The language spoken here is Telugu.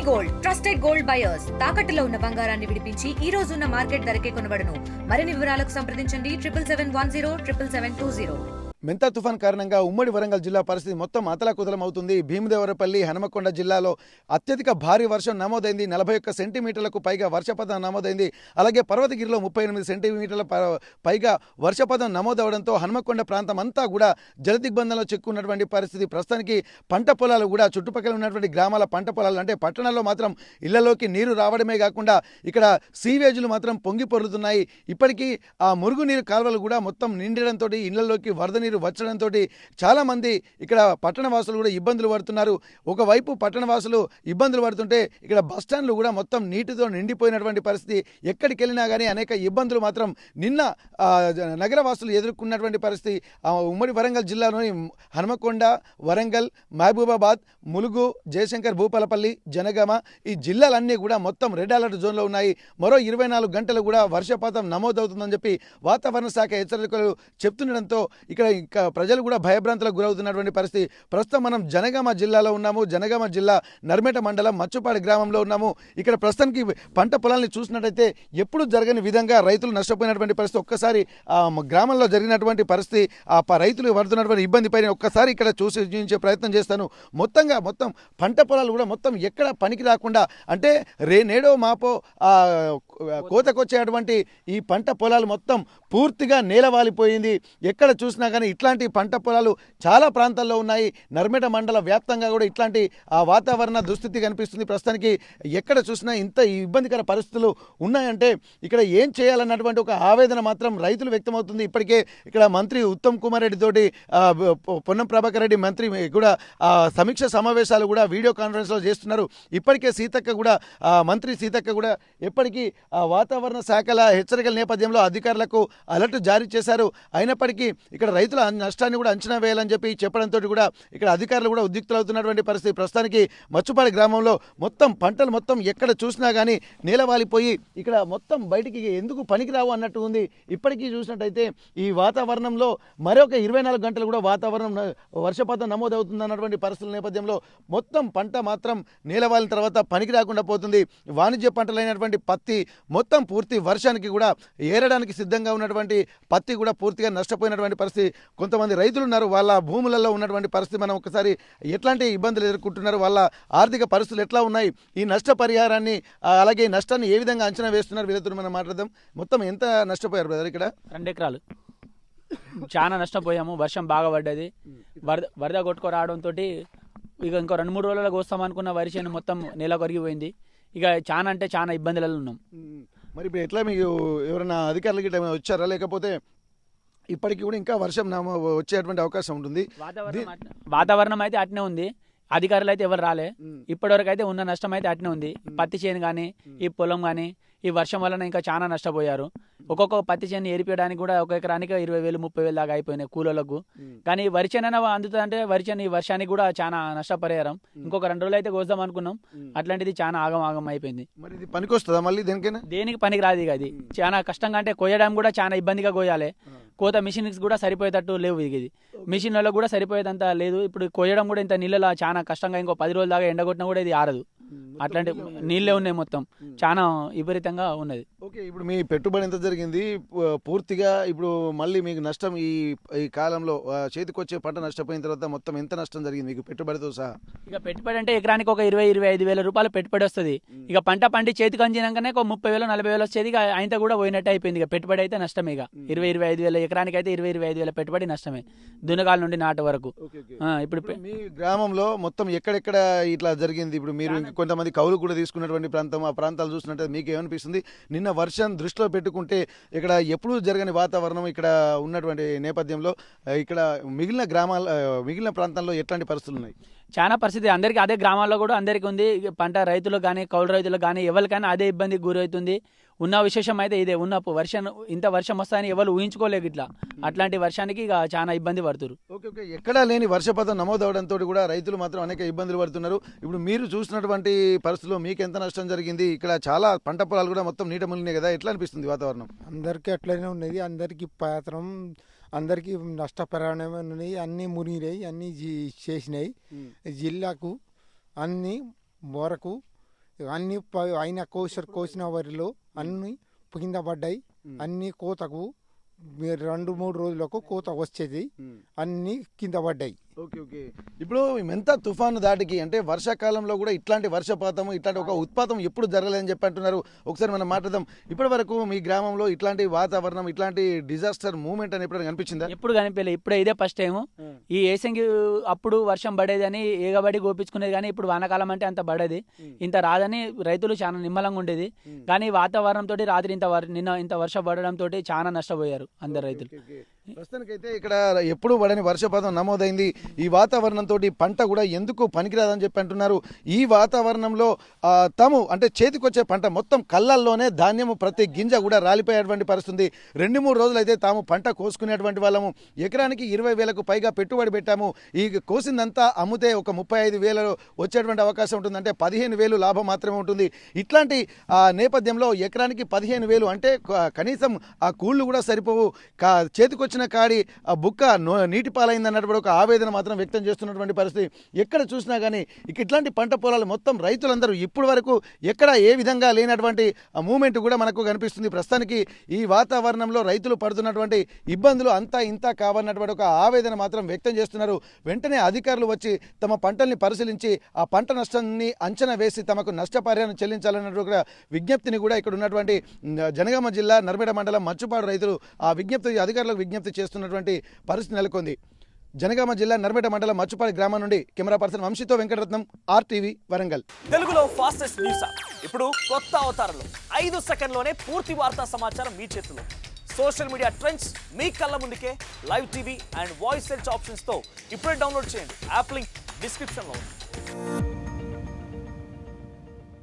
గోల్డ్ ట్రస్టెడ్ గోల్డ్ బయర్స్ తాకట్టులో ఉన్న బంగారాన్ని విడిపించి ఈ రోజు ఉన్న మార్కెట్ ధరకే కొనబడును. మరిన్ని వివరాలకు సంప్రదించండి 7771077720. మెంతా తుఫాన్ కారణంగా ఉమ్మడి వరంగల్ జిల్లా పరిస్థితి మొత్తం అతలాకుతలమవుతుంది. భీమదేవరపల్లి, హనుమకొండ జిల్లాలో అత్యధిక భారీ వర్షం నమోదైంది. 41 సెంటీమీటర్లకు పైగా వర్షపాతం నమోదైంది. అలాగే పర్వతగిరిలో 38 సెంటీమీటర్ల పైగా వర్షపాతం నమోదవడంతో హనుమకొండ ప్రాంతం అంతా కూడా జలదిగ్బంధంలో చిక్కున్నటువంటి పరిస్థితి. ప్రస్తుతానికి పంట పొలాలు కూడా చుట్టుపక్కల ఉన్నటువంటి గ్రామాల పంట పొలాలు అంటే పట్టణాల్లో మాత్రం ఇళ్లలోకి నీరు రావడమే కాకుండా ఇక్కడ సీవేజీలు మాత్రం పొంగి పొర్లుతున్నాయి. ఇప్పటికీ ఆ మురుగునీరు కాలువలు కూడా మొత్తం నిండడంతో ఇళ్లలోకి వరద నీరు వచ్చడంతో చాలా మంది ఇక్కడ పట్టణవాసులు కూడా ఇబ్బందులు పడుతున్నారు. ఒకవైపు పట్టణవాసులు ఇబ్బందులు పడుతుంటే ఇక్కడ బస్టాండ్లు కూడా మొత్తం నీటితో నిండిపోయినటువంటి పరిస్థితి. ఎక్కడికి వెళ్ళినా కానీ అనేక ఇబ్బందులు మాత్రం నిన్న నగరవాసులు ఎదుర్కొన్నటువంటి పరిస్థితి. ఉమ్మడి వరంగల్ జిల్లాలోని హనుమకొండ, వరంగల్, మహబూబాబాద్, ములుగు, జయశంకర్ భూపాలపల్లి, జనగామ ఈ జిల్లాలన్నీ కూడా మొత్తం రెడ్ అలర్ట్ జోన్లో ఉన్నాయి. మరో 24 గంటలు కూడా వర్షపాతం నమోదవుతుందని చెప్పి వాతావరణ శాఖ హెచ్చరికలు చెప్తుండడంతో ఇక్కడ ఇంకా ప్రజలు కూడా భయభ్రాంతులకు గురవుతున్నటువంటి పరిస్థితి. ప్రస్తుతం మనం జనగామ జిల్లాలో ఉన్నాము. జనగామ జిల్లా నర్మేట మండలం మచ్చుపాడి గ్రామంలో ఉన్నాము. ఇక్కడ ప్రస్తుతానికి పంట పొలాన్ని చూసినట్టయితే ఎప్పుడు జరగని విధంగా రైతులు నష్టపోయినటువంటి పరిస్థితి. ఒక్కసారి గ్రామంలో జరిగినటువంటి పరిస్థితి, రైతులు పడుతున్నటువంటి ఇబ్బంది పైన ఒక్కసారి ఇక్కడ చూసే ప్రయత్నం చేస్తాను. మొత్తం పంట పొలాలు కూడా మొత్తం ఎక్కడ పనికి రాకుండా అంటే నేడో మాపో కోతకొచ్చేటువంటి ఈ పంట పొలాలు మొత్తం పూర్తిగా నేలవాలిపోయింది. ఎక్కడ చూసినా కానీ ఇట్లాంటి పంట పొలాలు చాలా ప్రాంతాల్లో ఉన్నాయి. నర్మేట మండల వ్యాప్తంగా కూడా ఇట్లాంటి వాతావరణ దుస్థితి కనిపిస్తుంది. ప్రస్తుతానికి ఎక్కడ చూసినా ఇంత ఇబ్బందికర పరిస్థితులు ఉన్నాయంటే ఇక్కడ ఏం చేయాలన్నటువంటి ఒక ఆవేదన మాత్రం రైతులు వ్యక్తమవుతుంది. ఇప్పటికే ఇక్కడ మంత్రి ఉత్తమ్ కుమార్ రెడ్డి తోటి పొన్నం ప్రభాకర్ రెడ్డి మంత్రి కూడా సమీక్ష సమావేశాలు కూడా వీడియో కాన్ఫరెన్స్లో చేస్తున్నారు. ఇప్పటికే మంత్రి సీతక్క కూడా ఎప్పటికీ వాతావరణ శాఖల హెచ్చరికల నేపథ్యంలో అధికారులకు అలర్ట్ జారీ చేశారు. అయినప్పటికీ ఇక్కడ రైతుల నష్టాన్ని కూడా అంచనా వేయాలని చెప్పి చెప్పడంతో కూడా ఇక్కడ అధికారులు కూడా ఉద్రిక్తులవుతున్నటువంటి పరిస్థితి. ప్రస్తుతానికి మచ్చుపాడి గ్రామంలో మొత్తం పంటలు మొత్తం ఎక్కడ చూసినా కానీ నేలవాలిపోయి ఇక్కడ మొత్తం బయటికి ఎందుకు పనికిరావు అన్నట్టు ఉంది. ఇప్పటికీ చూసినట్టయితే ఈ వాతావరణంలో మరొక 24 గంటలు కూడా వర్షపాతం నమోదవుతుంది అన్నటువంటి పరిస్థితుల నేపథ్యంలో మొత్తం పంట మాత్రం నేలవాలిన తర్వాత పనికి రాకుండా పోతుంది. వాణిజ్య పంటలైనటువంటి పత్తి మొత్తం పూర్తి వర్షానికి కూడా ఏరడానికి సిద్ధంగా ఉన్నటువంటి పత్తి కూడా పూర్తిగా నష్టపోయినటువంటి పరిస్థితి. కొంతమంది రైతులు ఉన్నారు, వాళ్ళ భూములలో ఉన్నటువంటి పరిస్థితి మనం ఒకసారి ఎట్లాంటి ఇబ్బందులు ఎదుర్కొంటున్నారు, వాళ్ళ ఆర్థిక పరిస్థితులు ఎట్లా ఉన్నాయి, ఈ నష్టపరిహారాన్ని అలాగే నష్టాన్ని ఏ విధంగా అంచనా వేస్తున్నారు వీళ్ళతో మనం మాట్లాడదాం. మొత్తం ఎంత నష్టపోయారు బ్రదర్? ఇక్కడ 2 ఎకరాలు చాలా నష్టపోయాము. వర్షం బాగా పడ్డది, వరద కొట్టుకు రావడంతో ఇక ఇంకో 2-3 రోజులలో కోస్తాం అనుకున్న వరి చేను మొత్తం నేల కొరిగిపోయింది. ఇక చాలా అంటే చాలా ఇబ్బందులలో ఉన్నాం. మరి ఇప్పుడు ఎట్లా మీకు ఎవరైనా అధికారులు గిట్ట వచ్చారా, లేకపోతే ఇప్పటికి కూడా ఇంకా వర్షం వచ్చేటువంటి అవకాశం ఉంటుంది? వాతావరణం అయితే అట్నే ఉంది, అధికారులు అయితే ఎవరు రాలే. ఇప్పటివరకు అయితే ఉన్న నష్టం అయితే అట్నే ఉంది. పత్తి చేను కానీ ఈ పొలం కానీ ఈ వర్షం వలన ఇంకా చాలా నష్టపోయారు. ఒక్కొక్క పత్తి చేను ఏరిపోయడానికి కూడా ఒక ఎకరానికి 20,000-30,000 దాకా అయిపోయినాయి కూలీలకు. కానీ వరి చేను అందుతుందంటే వరి చేను ఈ వర్షానికి కూడా చాలా నష్టపరిహారం. ఇంకొక 2 రోజులు అయితే కోద్దాం అనుకున్నాం, అట్లాంటిది చాలా ఆగం అయిపోయింది. మరి ఇది పనికి వస్తుందా మళ్ళీ? దేనికి పనికి రాదు. ఇక అది చాలా కష్టంగా, అంటే కోయడం కూడా చాలా ఇబ్బందిగా కోయాలి. కోత మిషన్స్ కూడా సరిపోయేటట్టు లేవు. ఇది మిషన్లలో కూడా సరిపోయేదంత లేదు. ఇప్పుడు కోయడం కూడా ఇంత నీళ్ళలో చాలా కష్టంగా, ఇంకో 10 రోజుల దాకా ఎండగొట్టినా కూడా ఇది ఆరదు. అట్లాంటి నీళ్ళే ఉన్నాయి, మొత్తం చాలా విపరీతంగా ఉన్నది. ఓకే, ఇప్పుడు మీ పెట్టుబడి ఎంత జరిగింది పూర్తిగా? ఇప్పుడు మళ్ళీ మీకు నష్టం ఈ కాలంలో చేతికొచ్చే పంట నష్టపోయిన తర్వాత మొత్తం ఎంత నష్టం జరిగింది మీకు పెట్టుబడితో సహా? ఇక పెట్టుబడి అంటే ఎకరానికి ఒక 20,000-25,000 రూపాయలు పెట్టుబడి వస్తుంది. ఇక పంట పండి చేతికి అందినాకనే ఒక 30,000-40,000 వచ్చేది. ఇక ఆయన కూడా పోయినట్టు అయిపోయింది. ఇక పెట్టుబడి అయితే నష్టమే. ఇక 20,000-25,000 ఎకరానికి అయితే 20,000-25,000 పెట్టుబడి నష్టమే, దున్నకాల నుండి నాటు వరకు. ఇప్పుడు మీ గ్రామంలో మొత్తం ఎక్కడెక్కడ ఇట్లా జరిగింది? ఇప్పుడు మీరు కొంతమంది కౌలు కూడా తీసుకున్నటువంటి ప్రాంతం, ఆ ప్రాంతాలు చూసినట్టు మీకు ఏమనిపిస్తుంది? నిన్న వర్షం దృష్టిలో పెట్టుకుంటే ఇక్కడ ఎప్పుడు జరగని వాతావరణం ఇక్కడ ఉన్నటువంటి నేపథ్యంలో ఇక్కడ మిగిలిన ప్రాంతాల్లో ఎట్లాంటి పరిస్థితులు ఉన్నాయి? చాలా పరిస్థితి అందరికీ అదే, గ్రామాల్లో కూడా అందరికీ ఉంది. పంట రైతులకు కానీ కౌలు రైతులకు కానీ ఎవరికైనా అదే ఇబ్బందికి గురవుతుంది. ఉన్న విశేషం అయితే ఇదే, ఇంత వర్షం వస్తాయని ఎవరు ఊహించుకోలేదు. ఇట్లా అట్లాంటి వర్షానికి ఇక చాలా ఇబ్బంది పడుతున్నారు. ఓకే, ఎక్కడా లేని వర్షపాతం నమోదవడంతో కూడా రైతులు మాత్రం అనేక ఇబ్బందులు పడుతున్నారు. ఇప్పుడు మీరు చూసినటువంటి పరిస్థితుల్లో మీకు ఎంత నష్టం జరిగింది? ఇక్కడ చాలా పంట పొలాలు కూడా మొత్తం నీట మునిగినాయి కదా, ఎట్లా అనిపిస్తుంది వాతావరణం? అందరికీ అట్లనే ఉన్నది. అందరికీ నష్టపరిహారం ఉన్నాయి, అన్నీ మునిగినాయి, అన్నీ చేసినాయి. జిల్లాకు అన్ని వరకు అన్ని అయిన కోసిన వరిలో అన్ని కింద పడ్డాయి. అన్ని కోతకు 2-3 రోజులకు కోత వచ్చేది, అన్ని కింద పడ్డాయి. Okay okay. ఇప్పుడు ఎంత తుఫాను దాటికి అంటే వర్షాకాలంలో కూడా ఇట్లాంటి వర్షపాతం ఇట్లాంటి ఒక ఉత్పాతం ఎప్పుడు జరగలేదని చెప్పి అంటున్నారు. ఒకసారి మనం మాట్లాడదాం. ఇప్పటి వరకు మీ గ్రామంలో ఇట్లాంటి వాతావరణం ఇట్లాంటి డిజాస్టర్ మూమెంట్ అని ఎప్పుడైనా కనిపించిందా? ఎప్పుడు కనిపించలేదు. ఇప్పుడే ఇదే ఫస్ట్ టైం. ఈ ఏసంగి అప్పుడు వర్షం పడేదని ఏగబడి గోపించుకునేది, కానీ ఇప్పుడు వానాకాలం అంటే అంత పడేది, ఇంత రాదని రైతులు చాలా నిమ్మలంగా ఉండేది. కానీ వాతావరణంతో రాత్రి ఇంత వర్షం పడడంతో చాలా నష్టపోయారు అందరు రైతులు. ప్రస్తుతానికైతే ఇక్కడ ఎప్పుడు పడని వర్షపాతం నమోదైంది. ఈ వాతావరణంతో పంట కూడా ఎందుకు పనికిరాదని చెప్పి అంటున్నారు. ఈ వాతావరణంలో తాము అంటే చేతికొచ్చే పంట మొత్తం కళ్ళల్లోనే ధాన్యము ప్రతి గింజ కూడా రాలిపోయేటువంటి పరిస్థితి. 2-3 రోజులు అయితే తాము పంట కోసుకునేటువంటి వాళ్ళము. ఎకరానికి 20,000కు పైగా పెట్టుబడి పెట్టాము. ఈ కోసిందంతా అమ్ముతే ఒక 35,000 వచ్చేటువంటి అవకాశం ఉంటుంది. అంటే 15,000 లాభం మాత్రమే ఉంటుంది. ఇట్లాంటి నేపథ్యంలో ఎకరానికి 15,000 అంటే కనీసం ఆ కూళ్ళు కూడా సరిపోవు. చేతికొచ్చిన కాడి ఆ బుక్క నీటి పాలైంది అన్నటువంటి ఒక ఆవేదన మాత్రం వ్యక్తం చేస్తున్నటువంటి పరిస్థితి. ఎక్కడ చూసినా కానీ ఇట్లాంటి పంట పొలాలు మొత్తం రైతులందరూ ఇప్పటి వరకు ఎక్కడ ఏ విధంగా లేనటువంటి మూమెంట్ కూడా మనకు కనిపిస్తుంది. ప్రస్తుతానికి ఈ వాతావరణంలో రైతులు పడుతున్నటువంటి ఇబ్బందులు అంతా ఇంత కావన్నటువంటి ఒక ఆవేదన మాత్రం వ్యక్తం చేస్తున్నారు. వెంటనే అధికారులు వచ్చి తమ పంటల్ని పరిశీలించి ఆ పంట నష్టాన్ని అంచనా వేసి తమకు నష్టపరిహారం చెల్లించాలన్నటువంటి విజ్ఞప్తిని కూడా ఇక్కడ ఉన్నటువంటి జనగామ జిల్లా నర్మేడ మండలం మచ్చుపాడు రైతులు ఆ విజ్ఞప్తి అధికారులకు విజ్ఞప్తి చేస్తున్నటువంటి పరిస్థితి నెలకొంది. జనగామ జిల్లా నర్మేట మండలం మచ్చుపాడి గ్రామం నుండి కెమెరా పర్సన్ వంశీతో వెంకటరత్నం, RTV వరంగల్. తెలుగులో ఫాస్టెస్ట్ న్యూస్ ఇప్పుడు కొత్త అవతారంలో 5 సెకండ్లోనే పూర్తి వార్తా సమాచారం మీ చేతిలో. సోషల్ మీడియా ట్రెండ్స్ మీ కళ్ళ ముందుకే live TV and voice search options తో ఇప్పుడే డౌన్లోడ్ చేయండి. యాప్ లింక్ డిస్క్రిప్షన్ లో ఉంది.